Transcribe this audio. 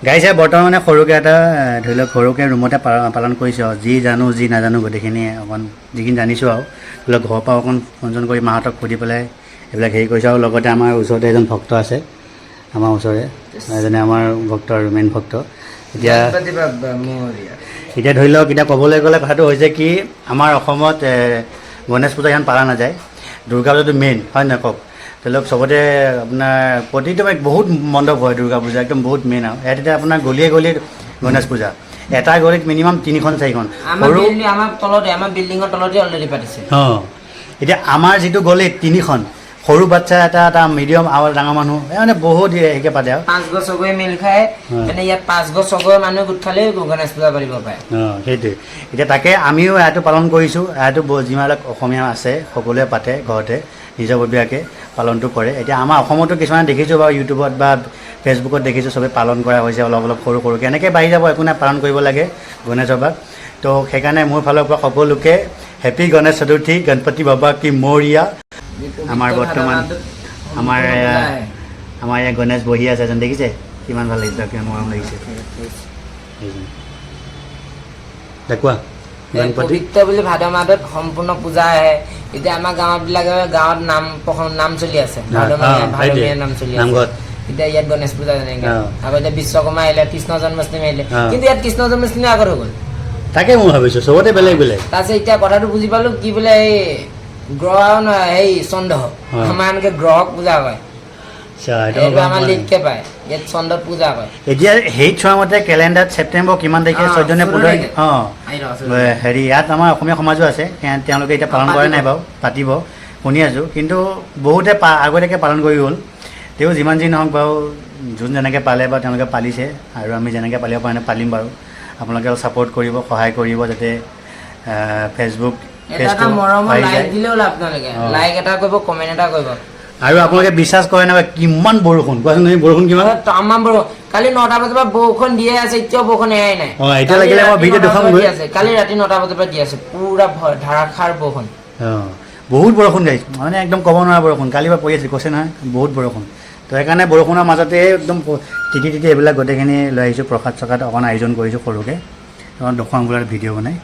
গাইছে বৰ্তমানে সৰুকৈ এটা ধৰি লওক সৰুকৈ ৰুমতে পালন কৰিছোঁ আৰু যি জানো যি নাজানো গোটেইখিনি অকণ যিখিনি জানিছোঁ আৰু ধৰি লওক ঘৰৰ পৰা অকণ ফোন চোন কৰি মাহঁতক সুধি পেলাই এইবিলাক হেৰি কৰিছোঁ আৰু লগতে আমাৰ ওচৰতে এজন ভক্ত আছে আমাৰ ওচৰৰে এজনে আমাৰ ভক্ত আৰু মেইন ভক্ত এতিয়া ধৰি লওক এতিয়া ক'বলৈ গ'লে কথাটো হৈছে কি আমাৰ অসমত গণেশ পূজা ইমান পালা নাযায় দুৰ্গা পূজাটো মেইন হয় নহয় কওক ধৰি লওক চবতে আপোনাৰ প্ৰতিটো বহুত মণ্ডপ হয় দুৰ্গা পূজা একদম বহুত মেইন আৰু ইয়াত এতিয়া আপোনাৰ গলিয়ে গলিয়ে গণেশ পূজা এটা গলিত মিনিমাম 3খন 4খন সৰু আমাৰ বিল্ডিঙৰ তলতে অলৰেডি পাতিছে অঁ এতিয়া আমাৰ যিটো গলিত 3খন সৰু বাচ্চা এটা মিডিয়াম আৰু ডাঙৰ মানুহ মানে বহুত হেৰিকৈ পাতে আৰু 5 ঘৰ চবৰে মিল খায় মানে ইয়াত 5 ঘৰ চবৰে মানুহ গোট খালেই গণেশ পূজা পাতিব পাৰে অঁ সেইটোৱে এতিয়া তাকে আমিও ইয়াতো পালন কৰিছোঁ ইয়াতো যিবিলাক অসমীয়া আছে সকলোৱে পাতে ঘৰতে নিজাববীয়াকৈ পালনটো কৰে এতিয়া আমাৰ অসমতো কিছুমান দেখিছোঁ বাৰু ইউটিউবত বা ফেচবুকত দেখিছোঁ চবেই পালন কৰা হৈছে অলপ অলপ সৰু সৰুকৈ এনেকৈ বাঢ়ি যাব একো নাই পালন কৰিব লাগে গণেশ বাবাক তো সেইকাৰণে মোৰ ফালৰ পৰা সকলোকে হেপী গণেশ চতুৰ্থী গণপতি বাবা কি মৰিয়া আমাৰ বৰ্তমান আমাৰ ইয়াত গণেশ বহি আছে এজন দেখিছে কিমান ভাল লাগিছে কিমান মৰম লাগিছে কোৱা পবিত্ৰ বুলি ভাদ মাহত সম্পূৰ্ণ পূজা আহে এতিয়া আমাৰ গাঁৱত নাম চলি আছে ভাদমীয়া নাম চলি আছে এতিয়া ইয়াত গণেশ পূজা যেনেকৈ আগতে বিশ্বকৰ্মা আহিলে কৃষ্ণ জন্মাষ্টমী আহিলে কিন্তু ইয়াত কৃষ্ণ জন্মাষ্টমী আগত হৈ গ'ল তাকে মই ভাবিছোঁ চবতে বেলেগ বেলেগ তাৰপিছত এতিয়া কথাটো বুজি পালোঁ কি বোলে এই গ্ৰহ নহয় সেই চন্দ্ৰ আমাৰ এনেকৈ গ্ৰহক পূজা কৰে আমাৰ লিখকে পায় ইয়াত চন্দ্ৰত পূজা কৰে এতিয়া হেৰিত চোৱা মতে কেলেণ্ডাৰত ছেপ্টেম্বৰ কিমান তাৰিখে 14 নে 15 অঁ হেৰি ইয়াত আমাৰ অসমীয়া সমাজো আছে তেওঁলোকে এতিয়া পালন কৰে নাই বাৰু পাতিব শুনি আছোঁ কিন্তু বহুতে আগতীয়াকৈ পালন কৰি গ'ল তেওঁ যিমান যি নহওক বাৰু যোন যেনেকৈ পালে বা তেওঁলোকে পালিছে আৰু আমি যেনেকৈ পালিব পাৰে পালিম বাৰু আপোনালোকে ছাপোৰ্ট কৰিব সহায় কৰিব যাতে ফেচবুক আৰু আপোনালোকে বিশ্বাস কৰে নাই কিমান বৰষুণ কোৱাচোন তুমি বৰষুণ কিমান তামাম বৰষুণ কালি 9টা বজাৰ পৰা বৰষুণ দিয়ে আছে এতিয়াও বৰষুণ এৰাই নাই অঁ এতিয়া লাগিলে মই ভিডিঅ' দেখাম কালি ৰাতি 9টা বজাৰ পৰা দি আছে পুৰা ধাৰাসাৰ বৰষুণ অঁ বহুত বৰষুণ গাইছে মানে একদম ক'ব নোৱাৰা বৰষুণ কালিৰ পৰা পৰি আছে কৈছে নহয় বহুত বৰষুণ তো সেইকাৰণে বৰষুণৰ মাজতে একদম তিতি এইবিলাক গোটেইখিনি লৈ আহিছোঁ প্ৰসাদ চসাদ অকণ আয়োজন কৰিছোঁ সৰুকৈ অকণ দেখুৱাম বোলে ভিডিঅ' বনাই